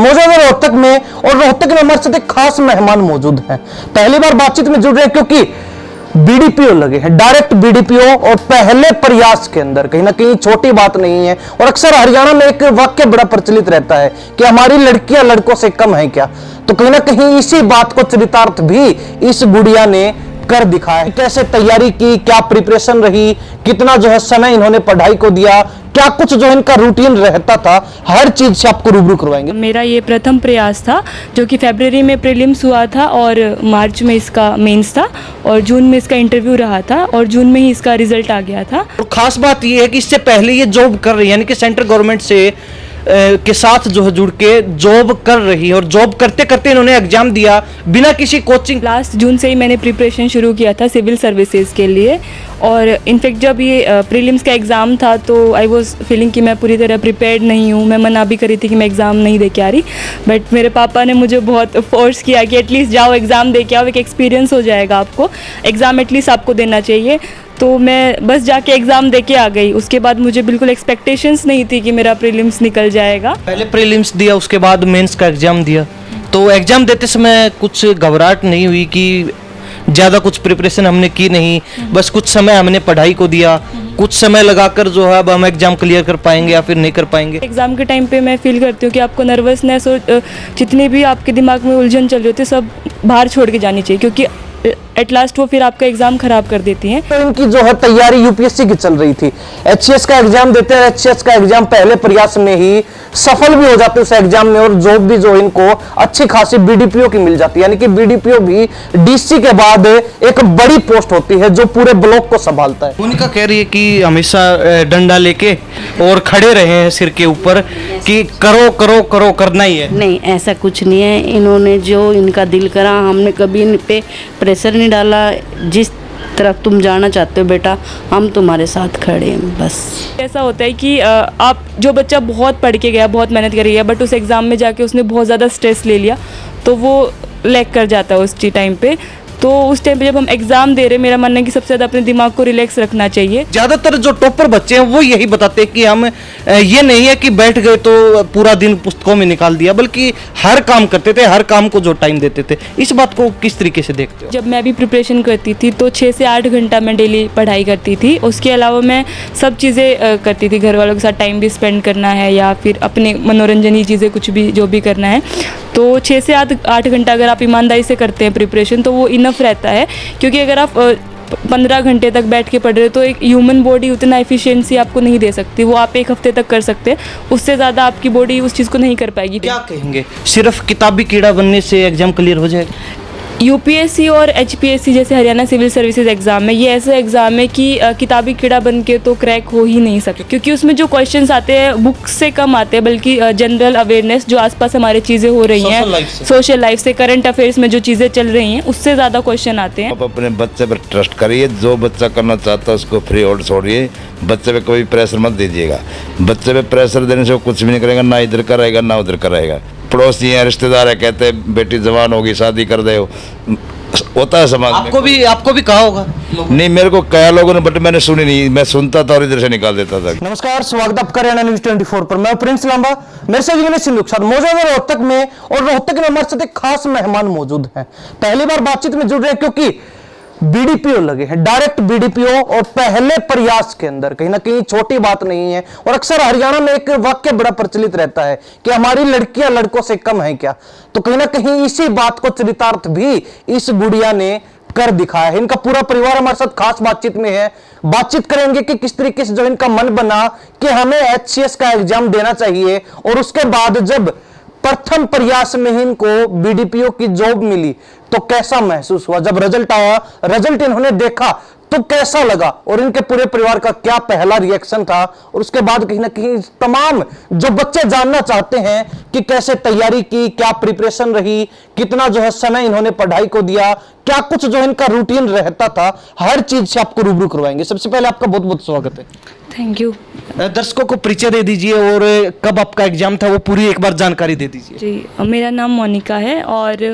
मौजूद है रोहतक में, और रोहतक में हमारे साथ एक खास मेहमान मौजूद हैं। पहली बार बातचीत में जुड़ रहे हैं क्योंकि बीडीपीओ लगे हैं, डायरेक्ट बीडीपीओ, और पहले प्रयास के अंदर कहीं ना कहीं छोटी बात नहीं है। और अक्सर हरियाणा में एक वाक्य बड़ा प्रचलित रहता है कि हमारी लड़कियां लड़कों से कम है क्या, तो कहीं ना कहीं इसी बात को चरितार्थ भी इस गुड़िया ने कर दिखाया है। कैसे तैयारी की, क्या प्रिपरेशन रही, कितना जो है समय इन्होंने पढ़ाई को दिया, क्या कुछ जो इनका रूटीन रहता था, हर चीज से आपको रूबरू करवाएंगे। मेरा ये प्रथम प्रयास था जो कि फरवरी में प्रीलिम्स हुआ था और मार्च में इसका मेंस था और जून में इसका इंटरव्यू रहा था और जून में ही इसका रिजल्ट आ गया था। और खास बात ये है कि इससे पहले ये जॉब कर रही है, यानी कि सेंट्रल गवर्नमेंट से के साथ जो है जुड़ के जॉब कर रही है, और जॉब करते करते इन्होंने एग्जाम दिया बिना किसी कोचिंग। लास्ट जून से ही मैंने प्रिपरेशन शुरू किया था सिविल सर्विसेज के लिए, और इनफैक्ट जब ये प्रीलिम्स का एग्ज़ाम था तो आई वाज फीलिंग कि मैं पूरी तरह प्रिपेयर्ड नहीं हूँ। मैं मना भी करी थी कि मैं एग्ज़ाम नहीं दे के आ रही, बट मेरे पापा ने मुझे बहुत फोर्स किया कि एटलीस्ट जाओ एग्ज़ाम दे के आओ, एक एक्सपीरियंस हो जाएगा आपको, एग्ज़ाम एटलीस्ट आपको देना चाहिए। तो मैं बस जाके एग्ज़ाम दे के आ गई। उसके बाद मुझे बिल्कुल एक्सपेक्टेशंस नहीं थी कि मेरा प्रीलिम्स निकल जाएगा। पहले प्रीलिम्स दिया, उसके बाद मेंस का एग्जाम दिया, तो एग्जाम देते समय कुछ घबराहट नहीं हुई कि ज़्यादा कुछ प्रिपरेशन हमने की नहीं, बस कुछ समय हमने पढ़ाई को दिया, कुछ समय लगाकर जो है अब हम एग्जाम क्लियर कर पाएंगे या फिर नहीं कर पाएंगे? एग्ज़ाम के टाइम पे मैं फील करती हूँ कि आपको नर्वसनेस और जितनी भी आपके दिमाग में उलझन चल रही होती है सब बाहर छोड़ के जानी चाहिए, क्योंकि एट लास्ट वो फिर आपका एग्जाम खराब कर देती हैं। तो इनकी जो है तैयारी यूपीएससी की चल रही थी, एचसीएस का एग्जाम देते हैं, एचसीएस का एग्जाम पहले प्रयास में ही सफल भी हो जाते हैं उस एग्जाम में, और जॉब भी जो इनको अच्छी खासी बीडीपीओ की मिल जाती है, यानी कि बीडीपीओ भी डीसी के बाद एक बड़ी पोस्ट होती है जो पूरे ब्लॉक को संभालता है। मोनिका कह रही है कि हमेशा डंडा लेके और खड़े रहे हैं सिर के ऊपर कि करो करो करो करना ही है। नहीं, ऐसा कुछ नहीं है। इन्होंने जो इनका दिल करा, हमने कभी इन पे प्रेशर नहीं डाला। जिस तरफ तुम जाना चाहते हो बेटा, हम तुम्हारे साथ खड़े हैं बस। ऐसा होता है कि आप जो बच्चा बहुत पढ़ के गया, बहुत मेहनत कर गया, बट उस एग्ज़ाम में जाके उसने बहुत ज़्यादा स्ट्रेस ले लिया तो वो लैग कर जाता है उस टाइम पे। तो उस टाइम पे जब हम एग्जाम दे रहे हैं, मेरा मानना है कि सबसे ज़्यादा अपने दिमाग को रिलैक्स रखना चाहिए। ज्यादातर जो टॉपर बच्चे हैं वो यही बताते हैं कि हम ये नहीं है कि बैठ गए तो पूरा दिन पुस्तकों में निकाल दिया, बल्कि हर काम करते थे, हर काम को जो टाइम देते थे। इस बात को किस तरीके से देखते हो? जब मैं भी प्रिपरेशन करती थी तो 6 से 8 घंटा मैं डेली पढ़ाई करती थी। उसके अलावा मैं सब चीज़ें करती थी, घर वालों के साथ टाइम भी स्पेंड करना है या फिर अपने मनोरंजन चीज़ें कुछ भी जो भी करना है। तो 6 से 8 घंटा अगर आप ईमानदारी से करते हैं प्रिपरेशन तो वो इनफ रहता है, क्योंकि अगर आप 15 घंटे तक बैठ के पढ़ रहे हो तो एक ह्यूमन बॉडी उतना एफिशिएंसी आपको नहीं दे सकती। वो आप 1 हफ्ते तक कर सकते हैं, उससे ज़्यादा आपकी बॉडी उस चीज़ को नहीं कर पाएगी। क्या कहेंगे, सिर्फ किताबी कीड़ा बनने से एग्जाम क्लियर हो जाएगा? यूपीएससी और एचपीएससी जैसे हरियाणा सिविल सर्विसेज एग्ज़ाम है, ये ऐसा एग्ज़ाम है कि किताबी कीड़ा बन के तो क्रैक हो ही नहीं सकते, क्योंकि उसमें जो क्वेश्चंस आते हैं बुक से कम आते हैं, बल्कि जनरल अवेयरनेस जो आसपास हमारे चीज़ें हो रही हैं, सोशल लाइफ से, करंट अफेयर्स में जो चीज़ें चल रही हैं, उससे ज़्यादा क्वेश्चन आते हैं। आप अपने बच्चे पर ट्रस्ट करिए, जो बच्चा करना चाहता है उसको फ्री होल्ड छोड़िए, बच्चे पे कोई प्रेशर मत दीजिएगा। बच्चे पे प्रेशर देने से वो कुछ भी नहीं करेगा, ना इधर कराएगा ना उधर कराएगा। पड़ोसी हैं, रिश्तेदार है, कहते हैं बेटी जवान होगी शादी कर दे, होता है समाज में। आपको भी कहा होगा? नहीं, मेरे को कया लोगों ने, बट मैंने सुनी नहीं, मैं सुनता था और इधर से निकाल देता था। नमस्कार, स्वागत है आपका हरियाणा न्यूज़ 24 पर। मैं प्रिंस लांबा, मेरे से विघ्नेश सिंधु के साथ मौजूद है रोहतक में, और रोहतक में हमारे साथ एक खास मेहमान मौजूद हैं। पहली बार बातचीत में जुड़ रहे हैं क्योंकि बीडीपीओ लगे हैं, डायरेक्ट बीडीपीओ, और पहले प्रयास के अंदर कहीं ना कहीं छोटी बात नहीं है। और अक्सर हरियाणा में एक वाक्य बड़ा प्रचलित रहता है कि हमारी लड़कियां लड़कों से कम है क्या, तो कहीं ना कहीं इसी बात को चरितार्थ भी इस गुड़िया ने कर दिखाया है। इनका पूरा परिवार हमारे साथ खास बातचीत में है। बातचीत करेंगे कि किस तरीके से जो इनका मन बना कि हमें एचसीएस का एग्जाम देना चाहिए, और उसके बाद जब प्रथम प्रयास में ही इनको बीडीपीओ की जॉब मिली तो कैसा महसूस हुआ, जब रिजल्ट आया, रिजल्ट इन्होंने देखा तो कैसा लगा, और इनके पूरे परिवार का क्या पहला रिएक्शन था। और उसके बाद कहीं ना कहीं तमाम जो बच्चे जानना चाहते हैं कि कैसे तैयारी की, क्या प्रिपरेशन रही, कितना जो है समय इन्होंने पढ़ाई को दिया, क्या कुछ जो इनका रूटीन रहता था, हर चीज से आपको रूबरू करवाएंगे। सबसे पहले आपका बहुत बहुत स्वागत है। Thank you. दर्शकों को परिचय दे दीजिए और कब आपका एग्जाम था वो पूरी एक बार जानकारी दे दीजिए। जी, मेरा नाम मोनिका है और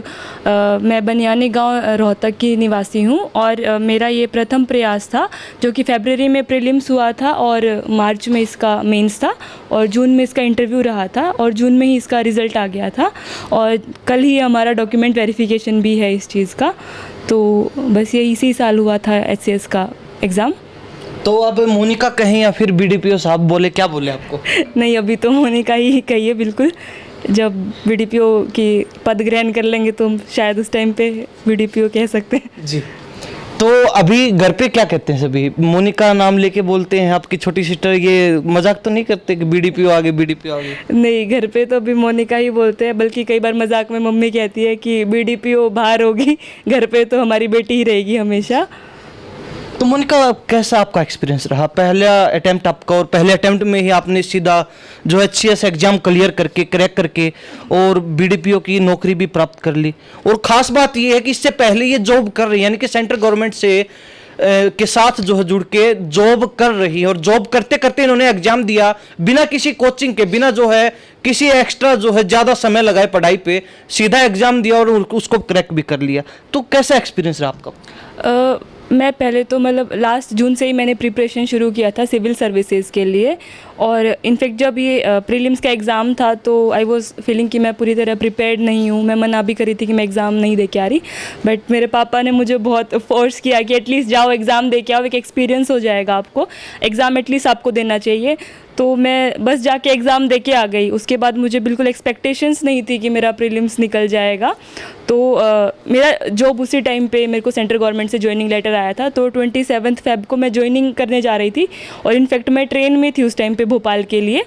मैं बनियानी गांव रोहतक की निवासी हूं और मेरा ये प्रथम प्रयास था जो कि फरवरी में प्रीलिम्स हुआ था और मार्च में इसका मेंस था और जून में इसका इंटरव्यू रहा था और जून में ही इसका रिज़ल्ट आ गया था और कल ही हमारा डॉक्यूमेंट वेरिफिकेशन भी है इस चीज़ का। तो बस ये इसी साल हुआ था HCS का एग्ज़ाम। तो अब मोनिका कहें या फिर BDPO साहब बोले, क्या बोले आपको? नहीं, अभी तो मोनिका ही कहिए बिल्कुल। जब BDPO की पद ग्रहण कर लेंगे तो हम शायद उस टाइम पे BDPO कह सकते हैं। जी। तो अभी घर पे क्या कहते हैं सभी? मोनिका नाम लेके बोलते हैं? आपकी छोटी सिस्टर ये मजाक तो नहीं करते कि BDPO आ गए, BDPO आ गए? नहीं, घर पे तो अभी मोनिका ही बोलते हैं, बल्कि कई बार मजाक में मम्मी कहती है कि BDPO बाहर होगी, घर पे तो हमारी बेटी ही रहेगी हमेशा। तो मोनिका कैसा आपका एक्सपीरियंस रहा? पहला अटेम्प्ट आपका और पहले अटेम्प्ट में ही आपने सीधा जो HCS एग्जाम क्लियर करके क्रैक करके और BDPO की नौकरी भी प्राप्त कर ली। और ख़ास बात ये है कि इससे पहले ये जॉब कर रही है, यानी कि सेंट्रल गवर्नमेंट से के साथ जो है जुड़ के जॉब कर रही है और जॉब करते करते इन्होंने एग्जाम दिया बिना किसी कोचिंग के, बिना जो है किसी एक्स्ट्रा जो है ज़्यादा समय लगाए पढ़ाई पे, सीधा एग्जाम दिया और उसको क्रैक भी कर लिया। तो कैसा एक्सपीरियंस रहा आपका? मैं पहले तो मतलब लास्ट जून से ही मैंने प्रिपरेशन शुरू किया था सिविल सर्विसेज के लिए और इनफैक्ट जब ये प्रीलिम्स का एग्ज़ाम था तो आई वाज फीलिंग कि मैं पूरी तरह प्रिपेयर्ड नहीं हूँ। मैं मना भी करी थी कि मैं एग्ज़ाम नहीं दे के आ रही, बट मेरे पापा ने मुझे बहुत फोर्स किया कि एटलीस्ट जाओ एग्ज़ाम दे के आओ, एक एक्सपीरियंस हो जाएगा आपको, एग्ज़ाम एटलीस्ट आपको देना चाहिए। तो मैं बस जाके एग्ज़ाम दे के आ गई। उसके बाद मुझे बिल्कुल एक्सपेक्टेशंस नहीं थी कि मेरा प्रीलिम्स निकल जाएगा। तो मेरा जॉब उसी टाइम पे मेरे को सेंट्रल गवर्नमेंट से ज्वाइनिंग लेटर आया था, तो 27 फेब को मैं ज्वाइनिंग करने जा रही थी और इनफैक्ट मैं ट्रेन में थी उस टाइम पे भोपाल के लिए।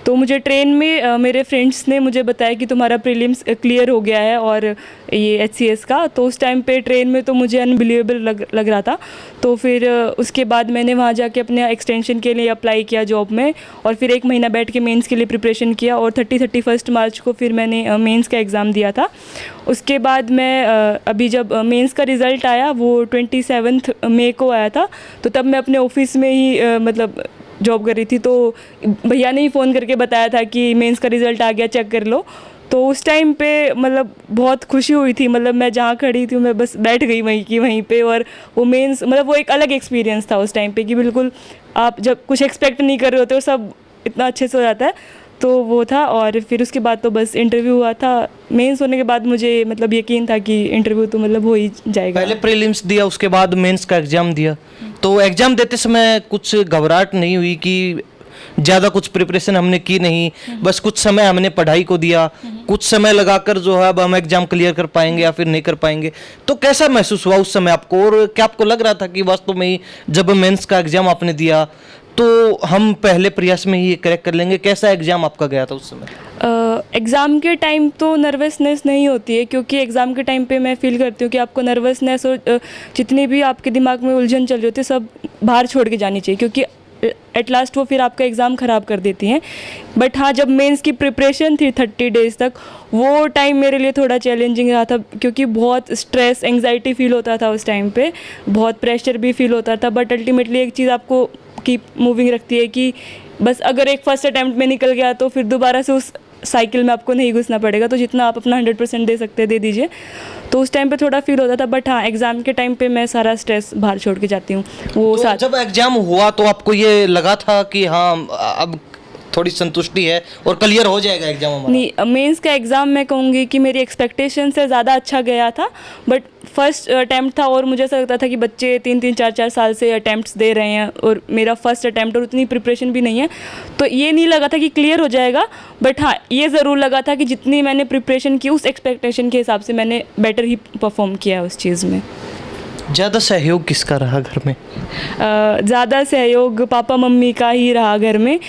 तो मुझे ट्रेन में मेरे फ्रेंड्स ने मुझे बताया कि तुम्हारा प्रीलिम्स क्लियर हो गया है और ये HCS का। तो उस टाइम पे ट्रेन में तो मुझे अनबिलीवेबल लग रहा था। तो फिर उसके बाद मैंने वहाँ जाके अपने एक्सटेंशन के लिए अप्लाई किया जॉब में और फिर 1 महीना बैठ के मेंस के लिए प्रिपरेशन किया और 31 मार्च को फिर मैंने मेंस का एग्ज़ाम दिया था। उसके बाद मैं अभी जब मेंस का रिज़ल्ट आया वो 27 मई को आया था, तो तब मैं अपने ऑफिस में ही मतलब जॉब कर रही थी। तो भैया ने ही फ़ोन करके बताया था कि मेंस का रिज़ल्ट आ गया, चेक कर लो। तो उस टाइम पे मतलब बहुत खुशी हुई थी, मतलब मैं जहाँ खड़ी थी मैं बस बैठ गई वहीं पे और वो मेंस मतलब वो एक अलग एक्सपीरियंस था उस टाइम पे कि बिल्कुल आप जब कुछ एक्सपेक्ट नहीं कर रहे होते और सब इतना अच्छे से हो जाता है, तो वो था। और फिर उसके बाद तो बस इंटरव्यू हुआ था। मेंस होने के बाद मुझे मतलब यकीन था कि इंटरव्यू तो मतलब हो ही जाएगा। पहले प्रीलिम्स दिया, उसके बाद मेंस का एग्जाम दिया। तो एग्जाम देते समय कुछ घबराहट नहीं हुई कि ज़्यादा कुछ प्रिपरेशन हमने की नहीं, बस कुछ समय हमने पढ़ाई को दिया, कुछ समय लगाकर जो है अब हम एग्जाम क्लियर कर पाएंगे या फिर नहीं कर पाएंगे? तो कैसा महसूस हुआ उस समय आपको और क्या आपको लग रहा था कि वास्तव में ही जब मेंस का एग्जाम आपने दिया तो हम पहले प्रयास में ही ये क्रैक कर लेंगे? कैसा एग्जाम आपका गया था उस समय? एग्ज़ाम के टाइम तो नर्वसनेस नहीं होती है, क्योंकि एग्ज़ाम के टाइम पे मैं फील करती हूँ कि आपको नर्वसनेस और जितनी भी आपके दिमाग में उलझन चल रही होती है सब बाहर छोड़ के जानी चाहिए, क्योंकि एट लास्ट वो फिर आपका एग्ज़ाम ख़राब कर देती हैं। बट हाँ, जब मेंस की प्रिपरेशन थी 30 डेज़ तक, वो टाइम मेरे लिए थोड़ा चैलेंजिंग रहा था, क्योंकि बहुत स्ट्रेस एंग्जाइटी फील होता था उस टाइम पे, बहुत प्रेशर भी फील होता था। बट अल्टीमेटली एक चीज़ आपको कीप मूविंग रखती है कि बस अगर एक फर्स्ट अटैम्प्ट में निकल गया तो फिर दोबारा से उस साइकिल में आपको नहीं घुसना पड़ेगा, तो जितना आप अपना 100% दे सकते दे दीजिए। तो उस टाइम पे थोड़ा फील होता था, बट हाँ एग्ज़ाम के टाइम पे मैं सारा स्ट्रेस बाहर छोड़ के जाती हूँ। वो तो जब एग्जाम हुआ तो आपको ये लगा था कि हाँ अब थोड़ी संतुष्टि है और क्लियर हो जाएगा एग्जाम हमारा? नहीं, मेंस का एग्ज़ाम मैं कहूँगी कि मेरी एक्सपेक्टेशन से ज़्यादा अच्छा गया था, बट फर्स्ट अटैम्प्ट था और मुझे ऐसा लगता था कि बच्चे 3-3, 4-4 साल से अटैम्प्ट्स दे रहे हैं और मेरा फर्स्ट अटैम्प्ट और उतनी प्रिपरेशन भी नहीं है, तो ये नहीं लगा था कि क्लियर हो जाएगा। बट हाँ, ये ज़रूर लगा था कि जितनी मैंने प्रिपरेशन की उस एक्सपेक्टेशन के हिसाब से मैंने बेटर ही परफॉर्म किया उस चीज़ में। ज़्यादा सहयोग किसका रहा घर में? ज़्यादा सहयोग पापा मम्मी का ही रहा घर में।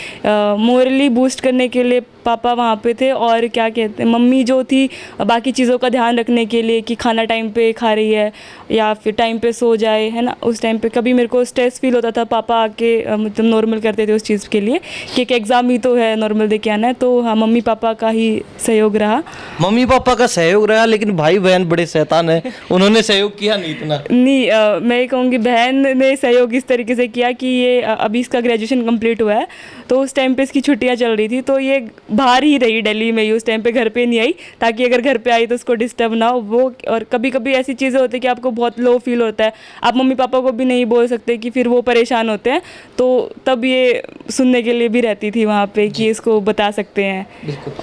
मोरली बूस्ट करने के लिए पापा वहाँ पे थे, और क्या कहते हैं मम्मी जो थी बाकी चीज़ों का ध्यान रखने के लिए कि खाना टाइम पे खा रही है या फिर टाइम पे सो जाए, है ना। उस टाइम पे कभी मेरे को स्ट्रेस फील होता था, पापा आके मतलब नॉर्मल करते थे उस चीज़ के लिए कि एक एग्ज़ाम ही तो है, नॉर्मल दे के आना है। तो हाँ, मम्मी पापा का ही सहयोग रहा। मम्मी पापा का सहयोग रहा, लेकिन भाई बहन बड़े शैतान है, उन्होंने सहयोग किया नहीं इतना। नहीं, मैं कहूँगी बहन ने सहयोग इस तरीके से किया कि ये अभी इसका ग्रेजुएशन कंप्लीट हुआ है, तो उस टाइम पे इसकी छुट्टियाँ चल रही थी, तो ये बाहर ही रही दिल्ली में ही, उस टाइम पे घर पे नहीं आई, ताकि अगर घर पे आई तो उसको डिस्टर्ब ना हो वो। और कभी कभी ऐसी चीज़ें होती है कि आपको बहुत लो फील होता है, आप मम्मी पापा को भी नहीं बोल सकते कि फिर वो परेशान होते हैं, तो तब ये सुनने के लिए भी रहती थी वहाँ पे कि इसको बता सकते हैं।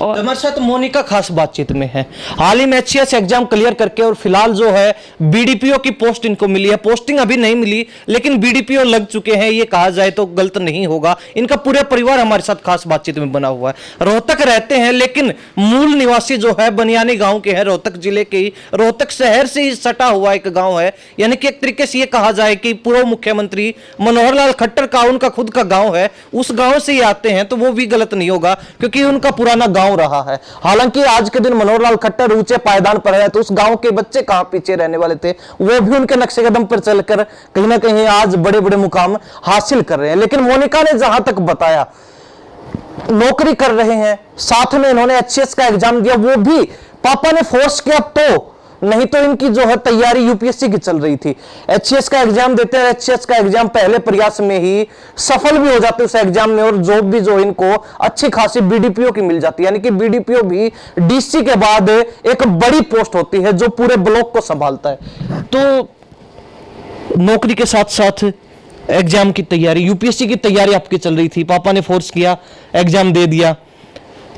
और हमारे साथ मोनिका खास बातचीत में है। हाल ही में एचसीएस एग्जाम क्लियर करके और फिलहाल जो है बीडीपीओ की पोस्ट इनको मिली है। पोस्टिंग अभी नहीं मिली, लेकिन बीडीपीओ लग चुके हैं, ये कहा जाए तो गलत नहीं होगा। इनका पूरा परिवार हमारे साथ खास बातचीत में बना हुआ है। रोहतक रहते हैं, लेकिन मूल निवासी जो है बनियानी गांव के हैं, रोहतक जिले के ही, रोहतक शहर से ही सटा हुआ एक गांव है। यानी कि एक तरीके से ये कहा जाए कि पूर्व मुख्यमंत्री मनोहर लाल खट्टर का उनका खुद का गांव है, उस गांव से ही आते हैं, तो वो भी गलत नहीं होगा क्योंकि उनका पुराना गांव रहा है। हालांकि आज के दिन मनोहर लाल खट्टर ऊंचे पायदान पर है, तो उस गांव के बच्चे कहां पीछे रहने वाले थे, वो भी उनके नक्शे कदम पर चलकर कहीं ना कहीं आज बड़े बड़े मुकाम हासिल कर रहे हैं। लेकिन मोनिका ने जहां तक बताया, नौकरी कर रहे हैं, साथ में इन्होंने एचसीएस का एग्जाम दिया, वो भी पापा ने फोर्स किया, तो नहीं तो इनकी जो है तैयारी यूपीएससी की चल रही थी। एचसीएस का एग्जाम देते हैं, एचसीएस का एग्जाम पहले प्रयास में ही सफल भी हो जाते हैं उस एग्जाम में, और जॉब भी जो इनको अच्छी खासी बीडीपीओ की मिल जाती है। यानी कि बीडीपीओ भी डीसी के बाद एक बड़ी पोस्ट होती है जो पूरे ब्लॉक को संभालता है। तो नौकरी के साथ साथ एग्जाम की तैयारी, यूपीएससी की तैयारी आपकी चल रही थी, पापा ने फोर्स किया, एग्जाम दे दिया,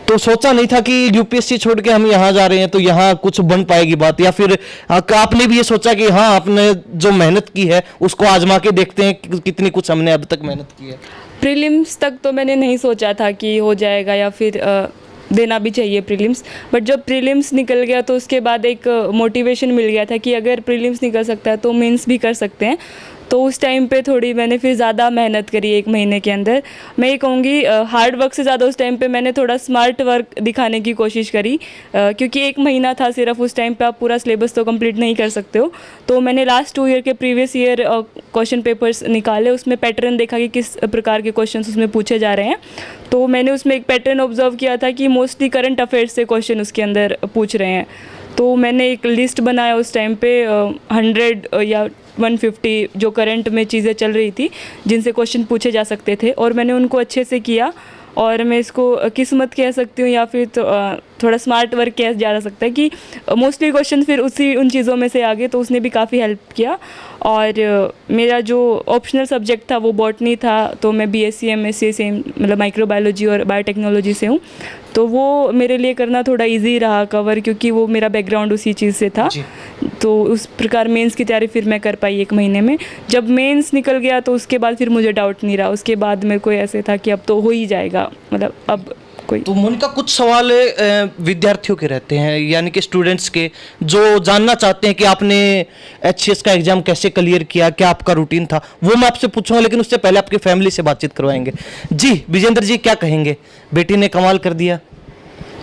तो सोचा नहीं था कि यूपीएससी छोड़ के हम यहाँ जा रहे हैं तो यहाँ कुछ बन पाएगी बात, या फिर आपने भी ये सोचा कि हाँ आपने जो मेहनत की है उसको आजमा के देखते हैं कि कितनी कुछ हमने अब तक मेहनत की है। प्रीलिम्स तक तो मैंने नहीं सोचा था कि हो जाएगा या फिर देना भी चाहिए प्रीलिम्स, बट जब प्रीलिम्स निकल गया तो उसके बाद एक मोटिवेशन मिल गया था कि अगर प्रीलिम्स निकल सकता है तो मेंस भी कर सकते हैं। तो उस टाइम पे थोड़ी मैंने फिर ज़्यादा मेहनत करी, एक महीने के अंदर। मैं ये कहूँगी हार्ड वर्क से ज़्यादा उस टाइम पे मैंने थोड़ा स्मार्ट वर्क दिखाने की कोशिश करी, क्योंकि एक महीना था सिर्फ, उस टाइम पे आप पूरा सिलेबस तो कंप्लीट नहीं कर सकते हो। तो मैंने लास्ट 2 ईयर के प्रीवियस ईयर क्वेश्चन पेपर्स निकाले, उसमें पैटर्न देखा कि किस प्रकार के क्वेश्चन उसमें पूछे जा रहे हैं। तो मैंने उसमें एक पैटर्न ऑब्जर्व किया था कि मोस्टली करंट अफेयर्स से क्वेश्चन उसके अंदर पूछ रहे हैं। तो मैंने एक लिस्ट बनाया उस टाइम पे 100 या 150 जो करंट में चीज़ें चल रही थी जिनसे क्वेश्चन पूछे जा सकते थे, और मैंने उनको अच्छे से किया। और मैं इसको किस्मत कह सकती हूँ या फिर तो थोड़ा स्मार्ट वर्क किया जा सकता है कि मोस्टली क्वेश्चन फिर उन चीज़ों में से आ गए, तो उसने भी काफ़ी हेल्प किया। और मेरा जो ऑप्शनल सब्जेक्ट था वो बॉटनी था, तो मैं बीएससी एमएससी से मतलब माइक्रोबायोलॉजी और बायोटेक्नोलॉजी से हूँ, तो वो मेरे लिए करना थोड़ा इजी रहा कवर, क्योंकि वो मेरा बैकग्राउंड उसी चीज़ से था। तो उस प्रकार मेंस की तैयारी फिर मैं कर पाई 1 महीने में। जब मेंस निकल गया तो उसके बाद फिर मुझे डाउट नहीं रहा, उसके बाद मेरे को ऐसे था कि अब तो हो ही जाएगा, मतलब अब कोई। तो मोनिका, कुछ सवाल विद्यार्थियों के रहते हैं, यानी कि स्टूडेंट्स के, जो जानना चाहते हैं कि आपने एचसीएस का एग्जाम कैसे क्लियर किया, क्या आपका रूटीन था, वो मैं आपसे पूछूंगा, लेकिन उससे पहले आपकी फैमिली से बातचीत करवाएंगे। जी विजेंद्र जी, क्या कहेंगे? बेटी ने कमाल कर दिया,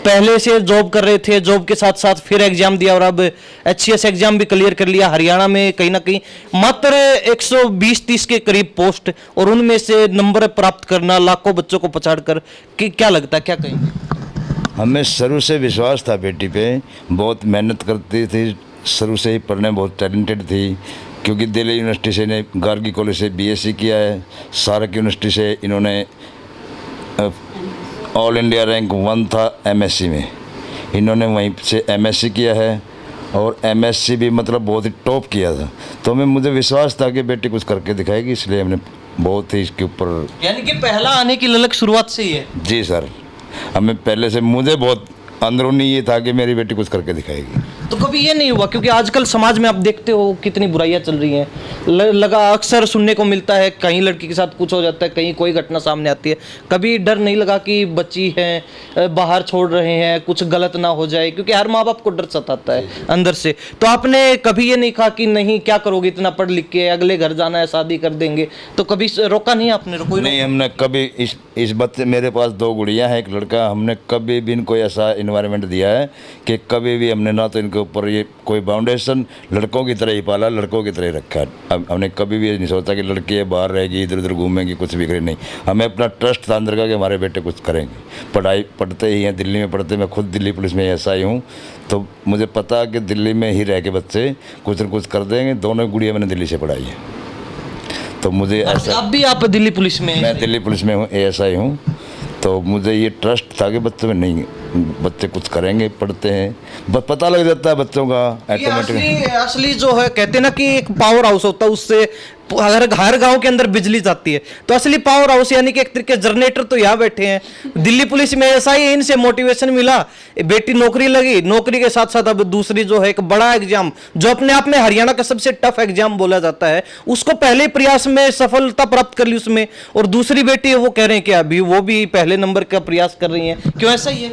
पहले से जॉब कर रहे थे, जॉब के साथ साथ फिर एग्जाम दिया और अब एचसीएस एग्जाम भी क्लियर कर लिया। हरियाणा में कहीं ना कहीं मात्र 120-30 के करीब पोस्ट, और उनमें से नंबर प्राप्त करना लाखों बच्चों को पछाड़कर, क्या लगता है, क्या कहेंगे? हमें शुरू से विश्वास था बेटी पे, बहुत मेहनत करती थी, शुरू से ही पढ़ने में बहुत टैलेंटेड थी, क्योंकि दिल्ली यूनिवर्सिटी से इन्हें गार्गी कॉलेज से बीएससी किया है, सारक यूनिवर्सिटी से इन्होंने ऑल इंडिया रैंक 1 था एमएससी में, इन्होंने वहीं से एमएससी किया है, और एमएससी भी मतलब बहुत ही टॉप किया था। तो मुझे विश्वास था कि बेटी कुछ करके दिखाएगी, इसलिए हमने बहुत ही इसके ऊपर, यानी कि पहला आने की ललक शुरुआत से ही है। जी सर, हमें पहले से, मुझे बहुत अंदरूनी ये था कि मेरी बेटी कुछ करके दिखाएगी। तो कभी ये नहीं हुआ, क्योंकि आजकल समाज में आप देखते हो कितनी बुराइयां चल रही हैं, लगा अक्सर सुनने को मिलता है कहीं लड़की के साथ कुछ हो जाता है, कहीं कोई घटना सामने आती है, कभी डर नहीं लगा कि बच्ची है बाहर छोड़ रहे हैं कुछ गलत ना हो जाए, क्योंकि हर माँ बाप को डर सताता है अंदर से। तो आपने कभी ये नहीं कहा कि नहीं क्या करोगे इतना पढ़ लिख के, अगले घर जाना है शादी कर देंगे, तो कभी रोका नहीं आपने? कोई नहीं, हमने कभी इस बच्चे, मेरे पास 2 गुड़ियाँ हैं, एक लड़का, हमने कभी भी इनको ऐसा इन्वायरमेंट दिया है कि कभी भी हमने ना तो इनके ऊपर ये कोई बाउंडेशन, लड़कों की तरह ही पाला, लड़कों की तरह ही रखा है। हमने कभी भी ये नहीं सोचा कि लड़की है बाहर रहेगी, इधर उधर घूमेंगी, कुछ भी करे, नहीं। हमें अपना ट्रस्ट था अंदर का कि हमारे बेटे कुछ करेंगे। पढ़ाई पढ़ते ही हैं, दिल्ली में पढ़ते, मैं खुद दिल्ली पुलिस में ऐसा ही हूँ, तो मुझे पता कि दिल्ली में ही रह के बच्चे कुछ न कुछ कर देंगे। दोनों गुड़िया मैंने दिल्ली से पढ़ाई है, तो मुझे ऐसा, अब भी आप दिल्ली पुलिस में? मैं दिल्ली पुलिस में हूँ, ASI हूँ, तो मुझे ये ट्रस्ट था कि बच्चे में नहीं, बच्चे कुछ करेंगे, पढ़ते हैं, पता लग जाता है बच्चों का ऑटोमेटिक। असली जो है कहते हैं ना कि एक पावर हाउस होता है, उससे हर गांव के अंदर बिजली जाती है, तो असली पावर हाउस यानी कि एक तरीके जनरेटर तो यहाँ बैठे हैं दिल्ली पुलिस में। ऐसा ही इनसे मोटिवेशन मिला, बेटी नौकरी लगी, नौकरी के साथ साथ अब दूसरी जो है एक बड़ा एग्जाम, जो अपने आप में हरियाणा का सबसे टफ एग्जाम बोला जाता है, उसको पहले प्रयास में सफलता प्राप्त कर ली उसमें, और दूसरी बेटी है वो कह रहे हैं कि अभी वो भी पहले नंबर का प्रयास कर रही है। क्यों ऐसा ही है?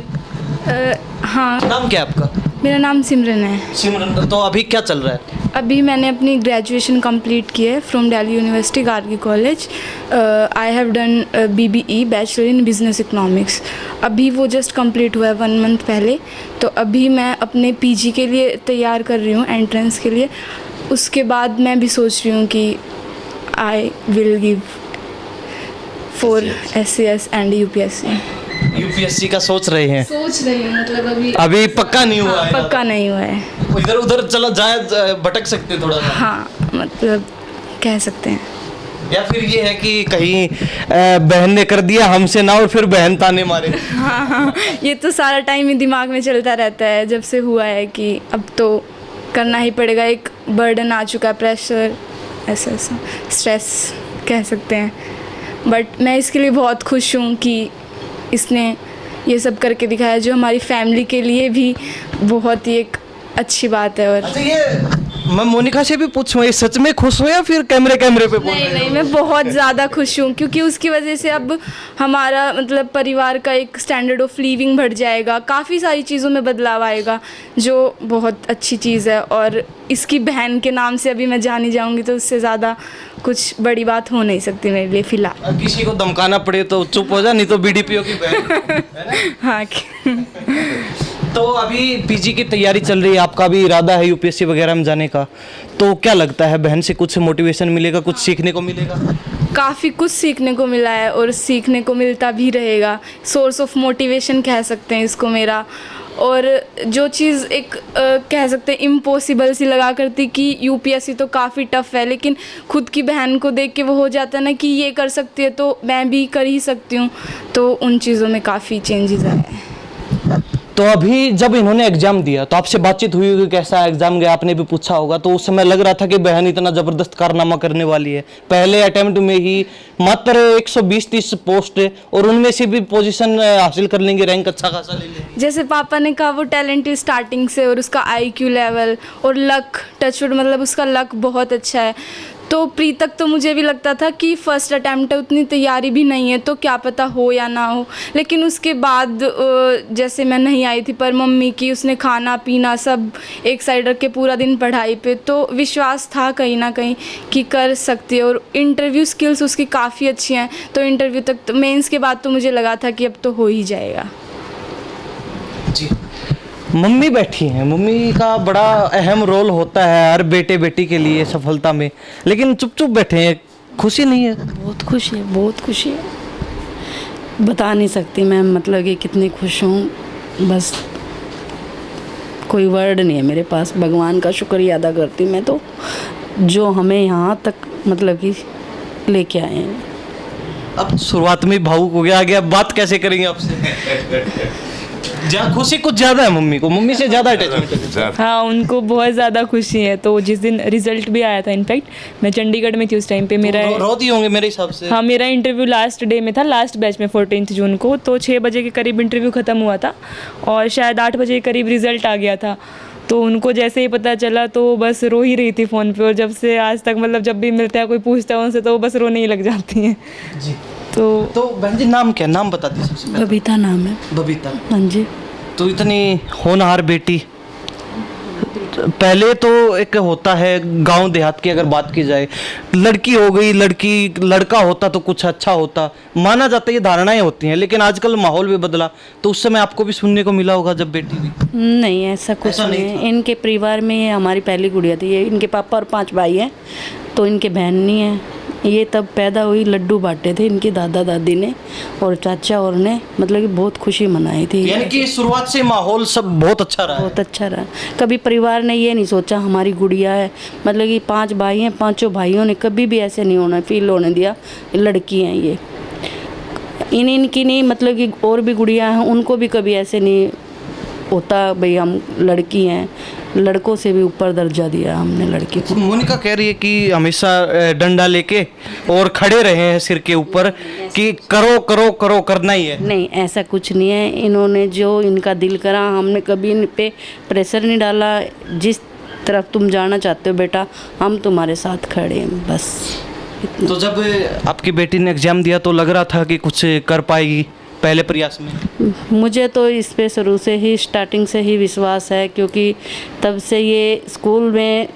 हाँ, नाम क्या है आपका? मेरा नाम सिमरन है। सिमरन, तो अभी क्या चल रहा है? अभी मैंने अपनी ग्रेजुएशन कंप्लीट की है from Delhi university Gargi college. I have done BBE, bachelor in business economics. अभी वो जस्ट कंप्लीट हुआ है 1 मंथ पहले। तो अभी मैं अपने PG के लिए तैयार कर रही हूँ, एंट्रेंस के लिए। उसके बाद मैं भी सोच रही हूँ कि I will give for SCS and UPSC का सोच रहे हैं? सोच रही हूँ, मतलब अभी पक्का नहीं हुआ है? पक्का नहीं हुआ है, इधर उधर चला जाए, भटक सकते थोड़ा सा। हाँ, मतलब कह सकते हैं। या फिर ये है कि कहीं बहन ने कर दिया हमसे ना, और फिर बहन ताने मारे। हाँ, ये तो सारा टाइम ही दिमाग में चलता रहता है जब से हुआ है कि अब तो करना ही पड़ेगा, एक बर्डन आ चुका है, प्रेशर, ऐसा स्ट्रेस कह सकते हैं। बट मैं इसके लिए बहुत खुश हूँ कि इसने ये सब करके दिखाया, जो हमारी फैमिली के लिए भी बहुत ही एक अच्छी बात है। और अच्छा, ये मैं मोनिका से भी पूछूं, ये सच में खुश हो या फिर कैमरे पे बोल रहे हो? नहीं, मैं बहुत ज़्यादा खुश हूँ, क्योंकि उसकी वजह से अब हमारा मतलब परिवार का एक स्टैंडर्ड ऑफ लिविंग बढ़ जाएगा, काफ़ी सारी चीज़ों में बदलाव आएगा, जो बहुत अच्छी चीज़ है। और इसकी बहन के नाम से अभी मैं जानी जाऊँगी, तो उससे ज़्यादा कुछ बड़ी बात हो नहीं सकती मेरे लिए फ़िलहाल। किसी को धमकाना पड़े तो चुप हो जा, नहीं तो BDPO की बहन। हाँ। तो अभी PG की तैयारी चल रही है, आपका भी इरादा है UPSC वगैरह में जाने का, तो क्या लगता है बहन से कुछ मोटिवेशन मिलेगा, कुछ सीखने को मिलेगा? काफ़ी कुछ सीखने को मिला है और सीखने को मिलता भी रहेगा। सोर्स ऑफ मोटिवेशन कह सकते हैं इसको मेरा। और जो चीज़ एक कह सकते हैं इम्पॉसिबल सी लगा करती कि UPSC तो काफ़ी टफ़ है, लेकिन खुद की बहन को देख के वो हो जाता है ना कि ये कर सकती है तो मैं भी कर ही सकती हूँ, तो उन चीज़ों में काफ़ी चेंजेस आए हैं। तो अभी जब इन्होंने एग्जाम दिया तो आपसे बातचीत हुई होगी, कैसा एग्जाम गया, आपने भी पूछा होगा, तो उस समय लग रहा था कि बहन इतना जबरदस्त कारनामा करने वाली है। पहले अटेम्प्ट में ही मात्र 120-130 पोस्ट है, और उनमें से भी पोजीशन हासिल कर लेंगे, रैंक अच्छा खासा ले लेंगे। जैसे पापा ने कहा, वो टैलेंटेड स्टार्टिंग से, और उसका IQ लेवल और लक, टचवुड, मतलब उसका लक बहुत अच्छा है। तो प्री तक तो मुझे भी लगता था कि फर्स्ट अटैम्प्ट है, उतनी तैयारी भी नहीं है, तो क्या पता हो या ना हो। लेकिन उसके बाद जैसे मैं नहीं आई थी, पर मम्मी की, उसने खाना पीना सब एक साइड रख के पूरा दिन पढ़ाई पे, तो विश्वास था कहीं ना कहीं कि कर सकती है। और इंटरव्यू स्किल्स उसकी काफ़ी अच्छी हैं, तो इंटरव्यू तक तो, मेंस के बाद तो मुझे लगा था कि अब तो हो ही जाएगा। जी, मम्मी बैठी हैं, मम्मी का बड़ा अहम रोल होता है हर बेटे बेटी के लिए सफलता में, लेकिन चुप चुप बैठे हैं, खुशी नहीं है? बहुत खुशी है, बहुत खुशी है, बता नहीं सकती मैं, मतलब कि कितनी खुश हूँ, बस कोई वर्ड नहीं है मेरे पास। भगवान का शुक्रिया अदा करती मैं तो, जो हमें यहाँ तक मतलब कि लेके आए हैं। अब शुरुआत में भावुक हो गया, आगे अब बात कैसे करेंगे आपसे? खुशी कुछ ज़्यादा है मम्मी को, मम्मी से ज़्यादा अटैचमेंट है। हाँ, उनको बहुत ज़्यादा खुशी है। तो जिस दिन रिजल्ट भी आया था, इनफैक्ट मैं चंडीगढ़ में थी उस टाइम पे, मेरा रो दिए होंगे मेरे हिसाब से। हाँ, मेरा इंटरव्यू लास्ट डे में था, लास्ट बैच में 14 जून को, तो 6 बजे के करीब इंटरव्यू ख़त्म हुआ था और शायद 8 बजे के करीब रिज़ल्ट आ गया था। तो उनको जैसे ही पता चला तो वो बस रो ही रही थी फ़ोन पे, और जब से आज तक मतलब जब भी मिलता है कोई पूछता है उनसे तो वो बस रोने ही लग जाती हैं। जी। तो बहन जी नाम क्या, नाम बता दीजिए सबसे पहले। बबीता नाम है। बबीता। हाँ जी। तो इतनी होनहार बेटी, पहले तो एक होता है गांव देहात की अगर बात की जाए, लड़की हो गई, लड़का होता तो कुछ अच्छा होता, माना जाता है, ये धारणाएं होती हैं। लेकिन आजकल माहौल भी बदला, तो उस समय आपको भी सुनने को मिला होगा जब बेटी हुई। नहीं, ऐसा कुछ ऐसा नहीं नहीं है। इनके परिवार में ये हमारी पहली गुड़िया थी। ये इनके पापा और 5 भाई हैं, तो इनके बहन नहीं है। ये तब पैदा हुई, लड्डू बांटे थे इनकी दादा दादी ने और चाचा और ने, मतलब कि बहुत खुशी मनाई थी। यानी कि शुरुआत से माहौल सब बहुत अच्छा रहा है। बहुत अच्छा रहा। कभी परिवार ने ये नहीं सोचा हमारी गुड़िया है, मतलब कि 5 भाई हैं, 5 भाइयों ने कभी भी ऐसे नहीं होना फील होने दिया लड़की हैं ये। इनकी नहीं, मतलब कि और भी गुड़िया हैं उनको भी कभी ऐसे नहीं होता भाई हम लड़की हैं। लड़कों से भी ऊपर दर्जा दिया हमने लड़की को। मोनिका कह रही है कि हमेशा डंडा लेके और खड़े रहे हैं सिर के ऊपर कि करो करो करो, करना ही है। नहीं, ऐसा कुछ नहीं है। इन्होंने जो इनका दिल करा, हमने कभी इन पे प्रेशर नहीं डाला। जिस तरफ तुम जाना चाहते हो बेटा, हम तुम्हारे साथ खड़े हैं, बस इतना। तो जब आपकी बेटी ने एग्जाम दिया तो लग रहा था कि कुछ कर पाएगी पहले प्रयास में? मुझे तो इस पे शुरू से ही, स्टार्टिंग से ही विश्वास है, क्योंकि तब से ये स्कूल में